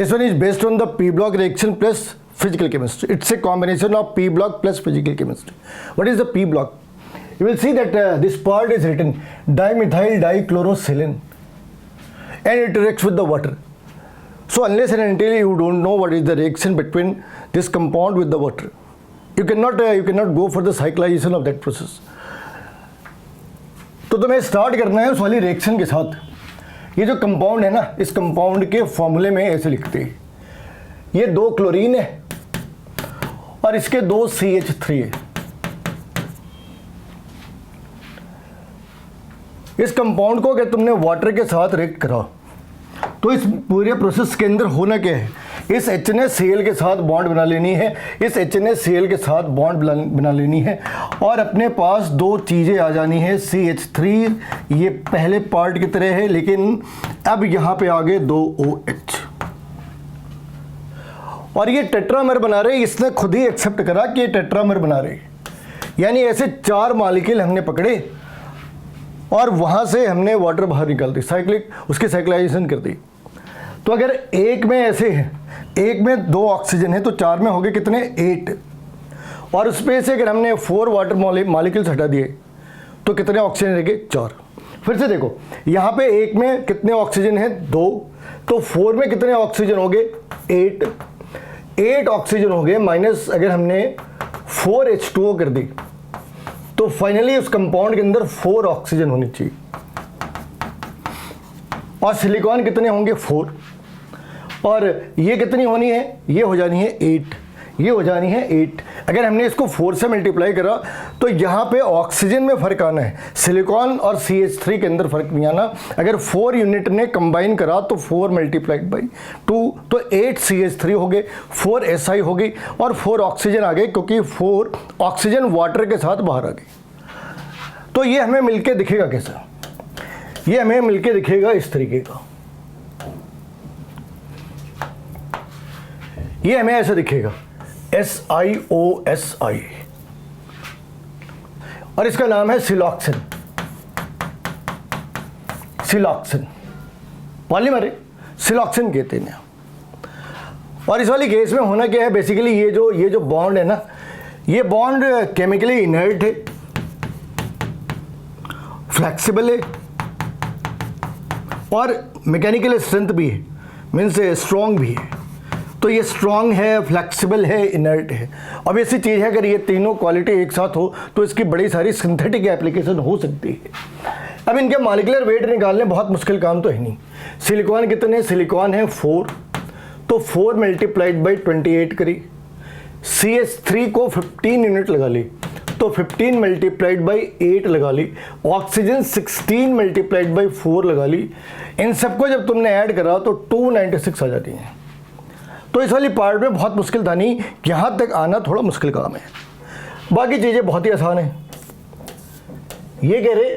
This one is based on the P block reaction plus physical chemistry. It's a combination of P block plus physical chemistry. What is the P block? You will see that this part is written dimethyl dichlorosilane and it reacts with the water. So unless and until you don't know what is the reaction between this compound with the water, you cannot go for the cyclization of that process. तो तुम्हें start करना है उस वाली reaction के साथ. ये जो कंपाउंड है ना, इस कंपाउंड के फॉर्मूले में ऐसे लिखते हैं, ये 2 क्लोरीन है और इसके 2 CH3 है. इस कंपाउंड को अगर तुमने वाटर के साथ रिएक्ट करा तो इस पूरे प्रोसेस के अंदर होना क्या है, इस HNaCl के साथ बॉन्ड बना लेनी है, इस HNaCl के साथ बॉन्ड बना लेनी है और अपने पास 2 चीज़ें आ जानी है. CH3 ये पहले पार्ट की तरह है, लेकिन अब यहाँ पे आगे 2 OH और ये टेट्रामर बना रहे. इसने खुद ही एक्सेप्ट करा कि ये टेट्रामर बना रहे, यानी ऐसे 4 मॉलिक्यूल हमने पकड़े और वहाँ से हमने वाटर बाहर निकाल दी, उसकी साइक्लाइजेशन कर दी. तो अगर एक में ऐसे है, एक में 2 ऑक्सीजन है तो 4 में हो गए कितने, 8. और उस पे से अगर हमने 4 वाटर मॉलिक्यूल्स हटा दिए तो कितने ऑक्सीजन रह गए, 4. फिर से देखो यहाँ पे एक में कितने ऑक्सीजन है, 2. तो 4 में कितने ऑक्सीजन हो गए, 8. 8 ऑक्सीजन हो गए माइनस अगर हमने 4 H2O कर दी तो फाइनली उस कंपाउंड के अंदर 4 ऑक्सीजन होनी चाहिए. और सिलिकॉन कितने होंगे, 4. और ये कितनी होनी है, ये हो जानी है 8, ये हो जानी है 8. अगर हमने इसको 4 से मल्टीप्लाई करा तो यहाँ पे ऑक्सीजन में फ़र्क आना है, सिलिकॉन और CH3 के अंदर फ़र्क नहीं आना. अगर 4 यूनिट ने कंबाइन करा तो 4 मल्टीप्लाइड बाई 2 तो 8 CH3 हो गए, 4 SI हो गई और 4 ऑक्सीजन आ गए, क्योंकि 4 ऑक्सीजन वाटर के साथ बाहर आ गई. तो ये हमें मिलके दिखेगा कैसा, ये हमें मिलके दिखेगा इस तरीके का, ये हमें ऐसा दिखेगा SiOSi और इसका नाम है सिलॉक्सिन. सिलॉक्सिन पॉलीमर है, सिलॉक्सिन कहते हैं. और इस वाली केस में होना क्या है, बेसिकली ये जो बॉन्ड है ना, ये बॉन्ड केमिकली इनर्ट है, फ्लेक्सिबल है और मैकेनिकल स्ट्रेंथ भी है, मीन्स स्ट्रॉन्ग भी है. तो ये स्ट्रॉन्ग है, फ्लेक्सिबल है, इनर्ट है. अब ऐसी चीज़ है अगर ये तीनों क्वालिटी एक साथ हो तो इसकी बड़ी सारी सिंथेटिक एप्लीकेशन हो सकती है. अब इनके मॉलिक्यूलर वेट निकालने बहुत मुश्किल काम तो है नहीं. सिलिकॉन कितने, सिलिकॉन है 4, तो 4 मल्टीप्लाइड बाई 28 करी. CH3 को 15 यूनिट लगा ली तो 15 मल्टीप्लाइड बाई 8 लगा ली. ऑक्सीजन 16 मल्टीप्लाइड बाई 4 लगा ली. इन सबको जब तुमने ऐड करा तो 296 आ जाती हैं. तो इस वाली पार्ट में बहुत मुश्किल था नहीं, यहाँ तक आना थोड़ा मुश्किल काम है. बाकी चीज़ें बहुत ही आसान है. ये कह रहे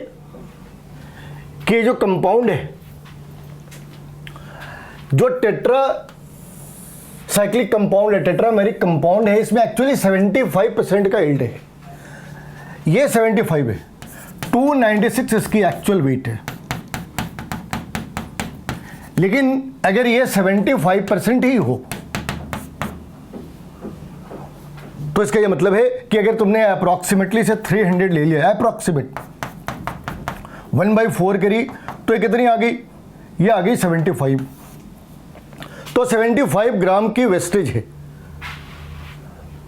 कि जो कंपाउंड है, जो टेट्रा साइक्लिक कंपाउंड है, टेट्रामेरिक कंपाउंड है, इसमें एक्चुअली 75% का यील्ड है. ये 75 है, 296 इसकी एक्चुअल वेट है. लेकिन अगर ये 75% ही हो तो इसका ये मतलब है कि अगर तुमने अप्रॉक्सीमेटली से 300 ले लिया, अप्रॉक्सीमेट 1/4 करी तो ये कितनी आ गई, ये आ गई 75. तो 75 ग्राम की वेस्टेज है,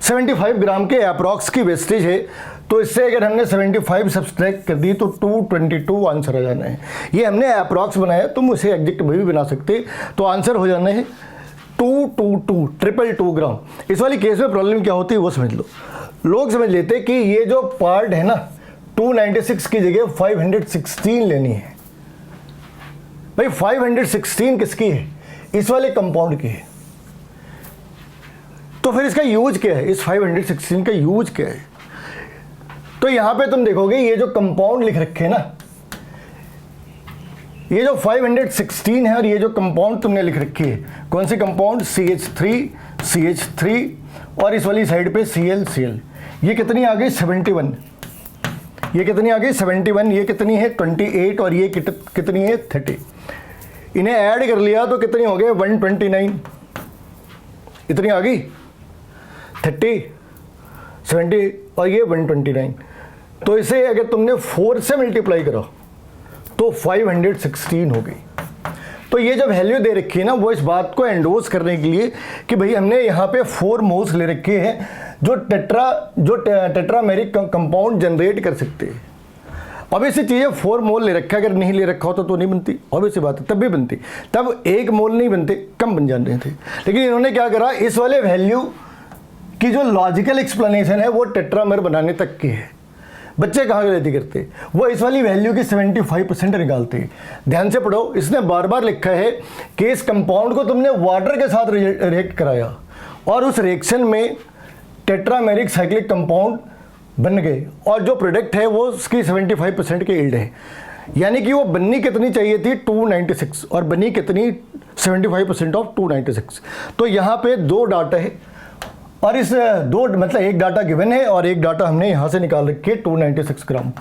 75 ग्राम के अप्रॉक्स की वेस्टेज है. तो इससे अगर हमने 75 सब्सट्रैक्ट कर दी तो 222 आंसर आ जाना है. ये हमने अप्रॉक्स बनाया, तुम उसे एग्जैक्ट भी बना सकते. तो आंसर हो जाना है 222 ग्राम. इस वाली केस में प्रॉब्लम क्या होती है वो समझ लो. लोग समझ लेते कि ये जो पार्ट है ना 296 की जगह 516 लेनी है. भाई 516 किसकी है, इस वाले कंपाउंड की है. तो फिर इसका यूज क्या है, इस 516 का यूज क्या है. तो यहां पे तुम देखोगे ये जो कंपाउंड लिख रखे हैं ना, ये जो 516 है और ये जो कंपाउंड तुमने लिख रखी है, कौन सी कंपाउंड, CH3 और इस वाली साइड पे Cl, ये कितनी आ गई 71. ये कितनी आ गई 71, ये कितनी है 28 और ये कितनी है 30. इन्हें ऐड कर लिया तो कितनी हो गए 129. इतनी आ गई 30, 70 और ये 129। तो इसे अगर तुमने 4 से मल्टीप्लाई करा तो 516 हो गई। तो ये जो वैल्यू दे रखी है ना, वो इस बात को एंडोर्स करने के लिए कि भाई हमने यहाँ पे 4 मोल्स ले रखे हैं जो टेट्रामेरिक कंपाउंड जनरेट कर सकते हैं। ऑब्वियसली चीज़ें 4 मोल ले रखा, अगर नहीं ले रखा होता तो नहीं बनती, ऑब्वियसली बात है, तब भी बनती, तब 1 मोल नहीं बनते, कम बन जाते थे। लेकिन इन्होंने क्या करा, इस वाले वैल्यू की जो लॉजिकल एक्सप्लेनेशन है वो टेट्रामेर बनाने तक की है। बच्चे कहाँ गलती करते, वो इस वाली वैल्यू की 75% निकालते हैं। ध्यान से पढ़ो, इसने बार बार लिखा है कि इस कंपाउंड को तुमने वाटर के साथ रिएक्ट कराया और उस रिएक्शन में टेट्रामेरिक साइक्लिक कंपाउंड बन गए और जो प्रोडक्ट है वो उसकी 75% की यील्ड है। यानी कि वो बननी कितनी चाहिए थी 296 और बनी कितनी 75% ऑफ 296। तो यहाँ पे 2 डाटा है और इस 2 मतलब एक डाटा गिवन है और एक डाटा हमने यहाँ से निकाल रखी है 296 ग्राम।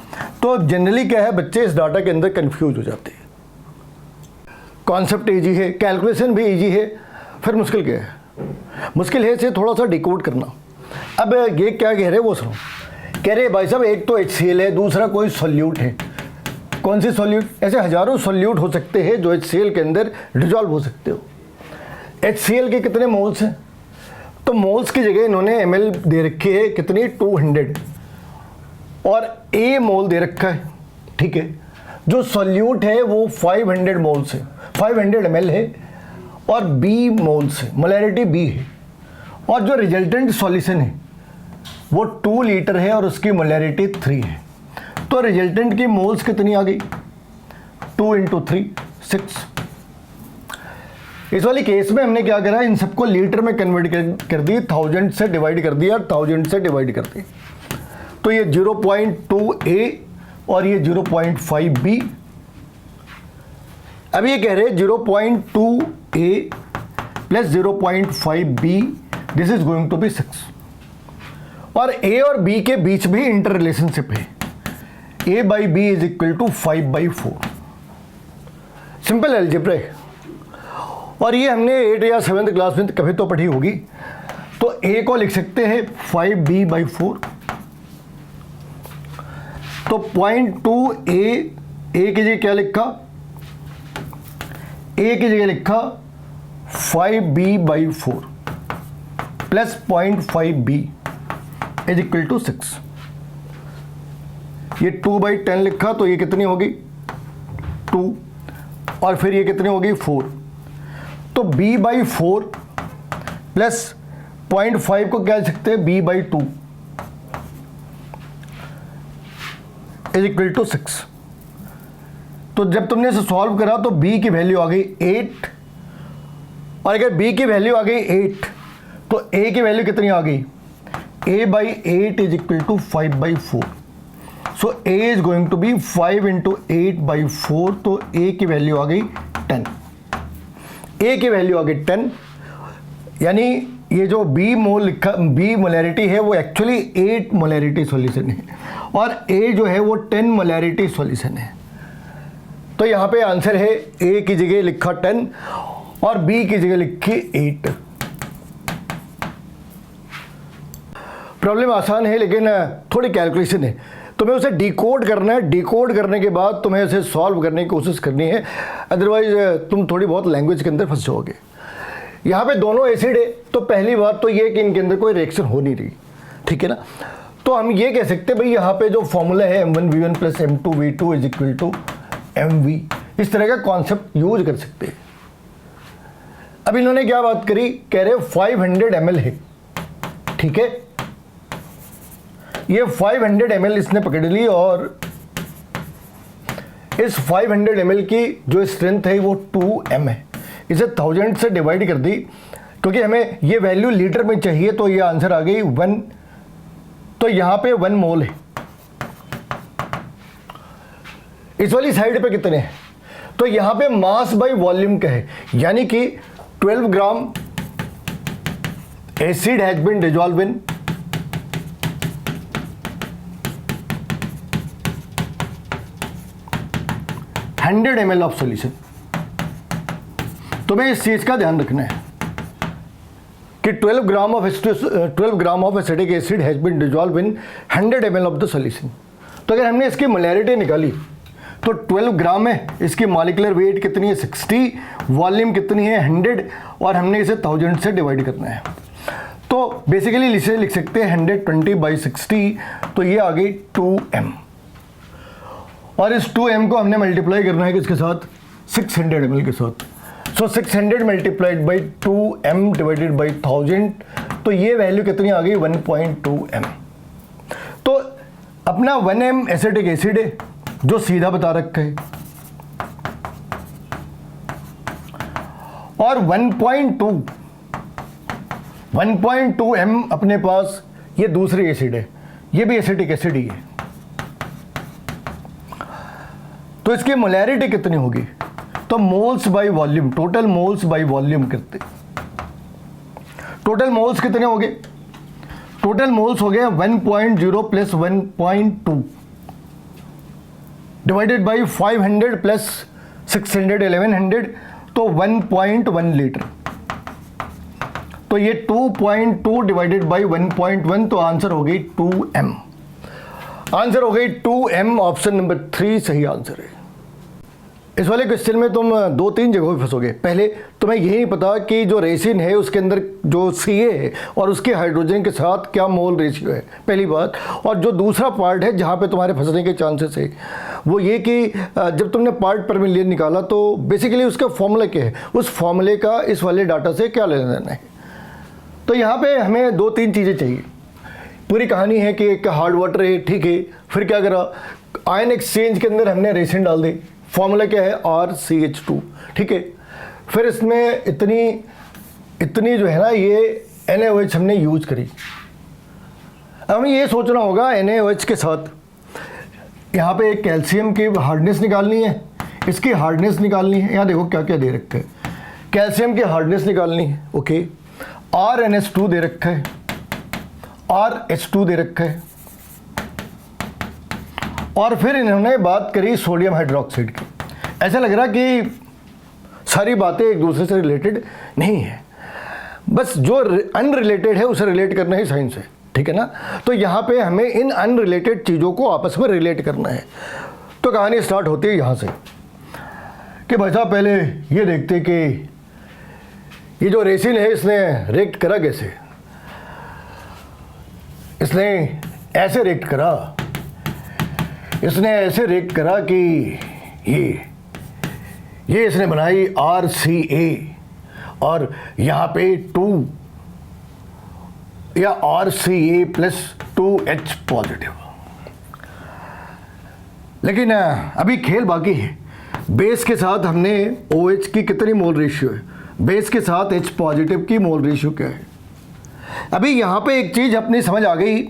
तो जनरली क्या है, बच्चे इस डाटा के अंदर कंफ्यूज हो जाते हैं। कॉन्सेप्ट ईजी है, कैलकुलेशन भी ईजी है, फिर मुश्किल क्या है, मुश्किल है इसे थोड़ा सा डिकोड करना। अब ये क्या कह रहे वो सुनो, कह रहे भाई साहब एक तो HCl है, दूसरा कोई सॉल्यूट है। कौन सी सॉल्यूट, ऐसे हजारों सॉल्यूट हो सकते हैं जो HCl के अंदर डिजॉल्व हो सकते हो। HCl के कितने मोल्स हैं, तो मोल्स की जगह इन्होंने ml दे रखी है कितनी 200 और A मोल दे रखा है, ठीक है। जो सॉल्यूट है वो 500 मोल्स है, 500 ml है और B मोल्स है, मोलैरिटी B है। और जो रिजल्टेंट सॉल्यूशन है वो 2 लीटर है और उसकी मोलैरिटी 3 है। तो रिजल्टेंट की मोल्स कितनी आ गई, 2 × 3 6। इस वाली केस में हमने क्या करा, इन सबको लीटर में कन्वर्ट कर दी, 1000 से डिवाइड कर दिया, 1000 से डिवाइड कर दी। तो ये 0.2A और ये 0.5B। अब ये कह रहे हैं 0.2A plus 0.5B, this is going to be 6। और A और B के बीच भी इंटर रिलेशनशिप है, A/B is equal to 5/4। Simple algebra है और ये हमने 8th या 7th क्लास में कभी तो पढ़ी होगी। तो A को लिख सकते हैं 5B/4। तो 0.2A की जगह क्या लिखा, A की जगह लिखा 5B/4 plus 0.5B is equal to 6। ये 2/10 लिखा तो ये कितनी होगी 2 और फिर ये कितनी होगी 4। तो B/4 प्लस 0.5 को क्या लिख सकते हैं B/2 इज इक्वल टू 6। तो जब तुमने इसे सॉल्व करा तो B की वैल्यू आ गई 8 और अगर B की वैल्यू आ गई 8 तो A की वैल्यू कितनी आ गई, A/8 is equal to 5/4। So A is going to be 5 × 8/4। तो A की वैल्यू आ गई 10। A की वैल्यू आ गई 10, यानी ये जो B मोल लिखा, B मोलैरिटी है वो एक्चुअली 8 मोलैरिटी सॉल्यूशन है और A जो है वो 10 मोलैरिटी सॉल्यूशन है। तो यहाँ पे आंसर है A की जगह लिखा 10 और B की जगह लिखी 8। प्रॉब्लम आसान है लेकिन थोड़ी कैलकुलेशन है, तुम्हें उसे डिकोड करना है। डिकोड करने के बाद तुम्हें उसे सॉल्व करने की कोशिश करनी है, अदरवाइज तुम थोड़ी बहुत लैंग्वेज के अंदर फंस जाओगे। यहाँ पे दोनों एसिड है तो पहली बात तो ये कि इनके अंदर कोई रिएक्शन हो नहीं रही, ठीक है ना। तो हम ये कह सकते हैं भाई यहाँ पे जो फॉर्मूला है M1V1 plus M2V2 is equal to MV, इस तरह का कॉन्सेप्ट यूज कर सकते हैं। अब इन्होंने क्या बात करी, कह रहे 500 ml है, ठीक है। ये 500 ml इसने पकड़ ली और इस 500 ml की जो स्ट्रेंथ है वो 2m है। इसे 1000 से डिवाइड कर दी क्योंकि हमें ये वैल्यू लीटर में चाहिए, तो ये आंसर आ गई 1। तो यहाँ पे 1 मोल है। इस वाली साइड पे कितने हैं, तो यहाँ पे मास बाय वॉल्यूम का है, यानी कि 12 gram acid has been dissolve in 100 ml of solution. तुम्हें इस चीज का ध्यान रखना है। कि 12 gram of acetic acid has been dissolve in 100 ml of the solution. तो अगर हमने इसकी मोलैरिटी निकाली तो 12 ग्राम है, इसकी मॉलिक्यूलर वेट कितनी है 60, वॉल्यूम कितनी है 100, और हमने इसे 1000 से डिवाइड करना है। तो बेसिकली इसे लिख सकते हैं 120/60, तो ये आ गई 2m, और इस 2m को हमने मल्टीप्लाई करना है किसके साथ, 600 ml के साथ। सो 600 multiplied by 2m divided by 1000, तो ये वैल्यू कितनी आ गई 1.2m। तो अपना 1m एसिटिक एसिड है जो सीधा बता रखा है, और 1.2m अपने पास ये दूसरी एसिड है, ये भी एसिटिक एसिड ही है। तो इसकी मोलैरिटी कितनी होगी, तो moles by volume, total moles by volume करते, टोटल मोल्स कितने हो गए, टोटल मोल्स हो गए 1.0 प्लस 1.2 डिवाइडेड बाई 500 प्लस 600 1100, तो 1.1 लीटर। तो ये 2.2 डिवाइडेड बाई 1.1, तो आंसर हो गई 2m, आंसर हो गई 2m, ऑप्शन नंबर 3 सही आंसर है। इस वाले क्वेश्चन में तुम 2-3 जगहों पे फंसोगे। पहले तुम्हें यही नहीं पता कि जो रेसिन है उसके अंदर जो Ca है और उसके हाइड्रोजन के साथ क्या मोल रेशियो है, पहली बात। और जो दूसरा पार्ट है जहाँ पे तुम्हारे फंसने के चांसेस है वो ये कि जब तुमने पार्ट पर मिलियन निकाला तो बेसिकली उसका फॉर्मूला क्या है, उस फॉर्मूले का इस वाले डाटा से क्या लेना देना है। तो यहाँ पर हमें 2-3 चीज़ें चाहिए। पूरी कहानी है कि एक हार्ड वाटर है, ठीक है, फिर क्या करा, आयन एक्सचेंज के अंदर हमने रेसिन डाल दी, फॉर्मूला क्या है RCH2, ठीक है। फिर इसमें इतनी जो है ना ये NaOH हमने यूज करी। अब हमें ये सोचना होगा NaOH के साथ यहाँ पे एक कैल्शियम की हार्डनेस निकालनी है, इसकी हार्डनेस निकालनी है। यहाँ देखो क्या क्या दे रखा है, कैल्शियम की हार्डनेस निकालनी है, ओके। RNH2 दे रखा है, RH2 दे रखा है, और फिर इन्होंने बात करी सोडियम हाइड्रोक्साइड की। ऐसा लग रहा कि सारी बातें एक दूसरे से रिलेटेड नहीं है, बस जो अनरिलेटेड है उसे रिलेट करना ही साइंस है, ठीक है ना। तो यहाँ पे हमें इन अनरिलेटेड चीज़ों को आपस में रिलेट करना है। तो कहानी स्टार्ट होती है यहाँ से कि भाई साहब पहले ये देखते कि ये जो रेसिन है इसने रिएक्ट करा कैसे। इसने ऐसे रिएक्ट करा, इसने ऐसे रिएक्ट करा कि ये इसने बनाई RCA, और यहाँ पे 2 या RCA प्लस 2H पॉजिटिव। लेकिन अभी खेल बाकी है। बेस के साथ हमने OH की कितनी मोल रेशियो है, बेस के साथ H पॉजिटिव की मोल रेशियो क्या है। अभी यहाँ पे एक चीज़ अपनी समझ आ गई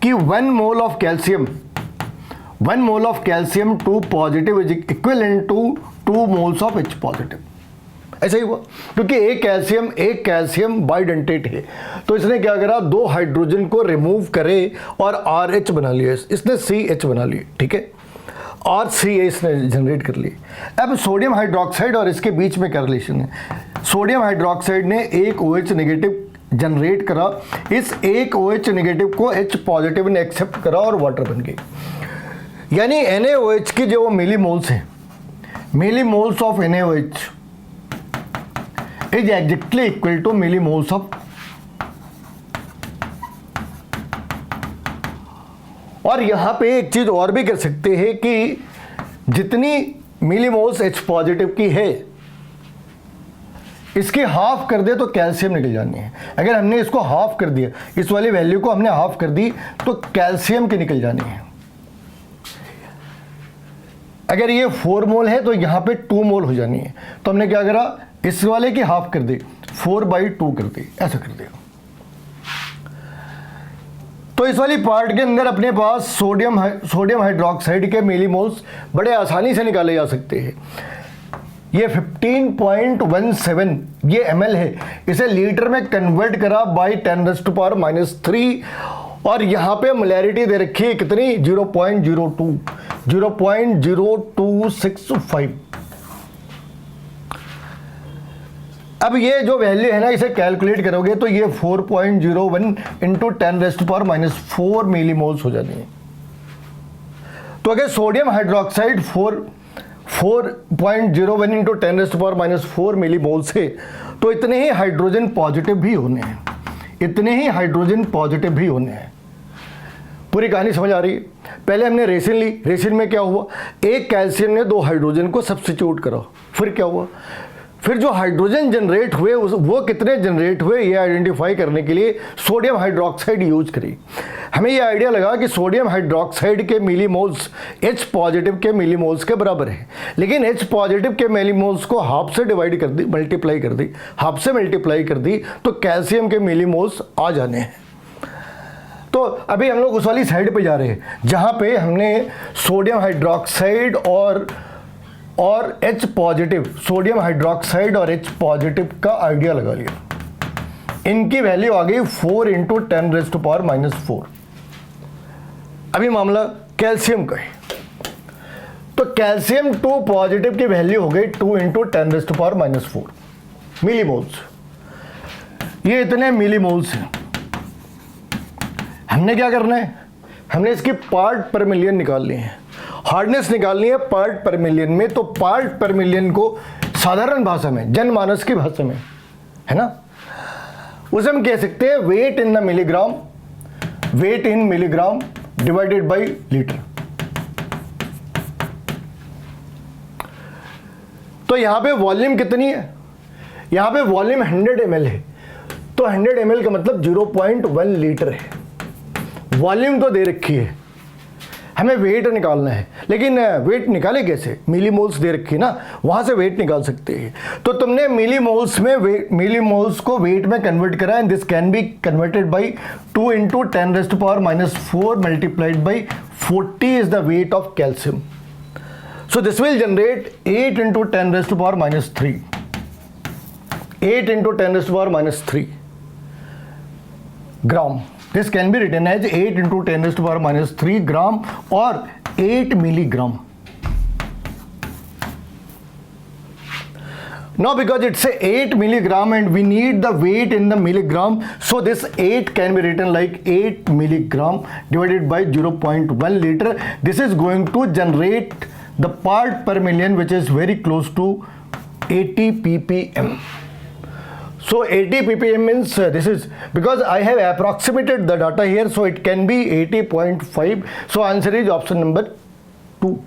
कि 1 mole of calcium 2 positive is equivalent to 2 moles of H positive. ऐसा ही हुआ क्योंकि एक कैल्शियम बाइडेंटेट है, तो इसने क्या करा, 2 हाइड्रोजन को रिमूव करे और RH बना लिया, इसने CH बना लिया, ठीक है। RCA इसने जनरेट कर ली। अब सोडियम हाइड्रोक्साइड और इसके बीच में क्या रिलेशन है, सोडियम हाइड्रोक्साइड ने एक OH नेगेटिव जनरेट करा, इस एक OH नेगेटिव को H पॉजिटिव ने एक्सेप्ट करा और वाटर बन गई। यानी NaOH की जो मिलीमोल्स हैं, millimoles of NaOH is exactly equal to millimoles of, और यहां पे एक चीज और भी कर सकते हैं कि जितनी मिलीमोल्स H पॉजिटिव की है इसकी हाफ कर दे तो कैल्शियम निकल जानी है। अगर हमने इसको हाफ कर दिया, इस वाली वैल्यू को हमने हाफ कर दी तो कैल्शियम की निकल जानी है। अगर ये 4 मोल है तो यहाँ पे 2 मोल हो जानी है। तो हमने क्या करा, इस वाले की हाफ कर दी, 4/2 कर दी, ऐसा कर दिया। तो इस वाली पार्ट के अंदर अपने पास सोडियम हाइड्रोक्साइड के मिलीमोल्स बड़े आसानी से निकाले जा सकते हैं। ये 15.17 ये ml है, इसे लीटर में कन्वर्ट करा बाई 10⁻³ और यहाँ पे मोलैरिटी दे रखी है कितनी, 0.0265। अब ये जो वैल्यू है ना, इसे कैलकुलेट करोगे तो ये 4.01 इंटू 10⁻⁻⁴ मिलीमोल्स हो जाती है। तो अगर सोडियम हाइड्रोक्साइड 4.01 इंटू 10⁻⁴ मिलीमोल्स है, तो इतने ही हाइड्रोजन पॉजिटिव भी होने हैं, इतने ही हाइड्रोजन पॉजिटिव भी होने हैं। पूरी कहानी समझ आ रही है? पहले हमने रेसिन ली, रेसिन में क्या हुआ, एक कैल्शियम ने 2 हाइड्रोजन को सब्स्टिट्यूट करा, फिर क्या हुआ, फिर जो हाइड्रोजन जनरेट हुए वो कितने जनरेट हुए ये आइडेंटिफाई करने के लिए सोडियम हाइड्रोक्साइड यूज करी। हमें ये आइडिया लगा कि सोडियम हाइड्रोक्साइड के मिलीमोल्स H पॉजिटिव के मिलीमोल्स के बराबर है, लेकिन H पॉजिटिव के मिलीमोल्स को हाफ से डिवाइड कर दी, मल्टीप्लाई कर दी, हाफ से मल्टीप्लाई कर दी, तो कैल्शियम के मिलीमोल्स आ जाने हैं। तो अभी हम लोग उस वाली साइड पे जा रहे हैं जहाँ पे हमने सोडियम हाइड्रोक्साइड और H पॉजिटिव, सोडियम हाइड्रोक्साइड और H पॉजिटिव का आइडिया लगा लिया। इनकी वैल्यू आ गई 4 इंटू 10⁻⁴। अभी मामला कैल्शियम का है, तो कैल्शियम 2 पॉजिटिव की वैल्यू हो गई 2 इंटू 10⁻⁴ मिलीमोल्स। ये इतने मिलीमोल्स हैं। हमने क्या करना है, हमने इसकी पार्ट पर मिलियन निकालनी है, हार्डनेस निकालनी है पार्ट पर मिलियन में। तो पार्ट पर मिलियन को साधारण भाषा में, जनमानस की भाषा में, है ना, उसे हम कह सकते हैं weight in the milligram, weight in milligram divided by litre. तो यहां पे वॉल्यूम कितनी है, यहां पे वॉल्यूम 100 ml है, तो 100 ml का मतलब 0.1 लीटर है। वॉल्यूम तो दे रखी है, हमें वेट निकालना है, लेकिन वेट निकाले कैसे, मिलीमोल्स दे रखी है ना, वहां से वेट निकाल सकते हैं। तो तुमने मिलीमोल्स में मिलीमोल्स को वेट में कन्वर्ट करा, and this can be converted bye 2 into 10⁻⁴ multiplied by 40 is the weight of calcium. So this will generate 8 into 10⁻⁻3, 8 into 10⁻⁻3 gram. This can be written as 8 into 10⁻⁻3 gram or 8 milligram. Now because it's a 8 milligram and we need the weight in the milligram, so this 8 can be written like 8 milligram divided by 0.1 liter. This is going to generate the part per million which is very close to 80 ppm. So 80 ppm means this is, because I have approximated the data here, so it can be 80.5. So answer is option number 2.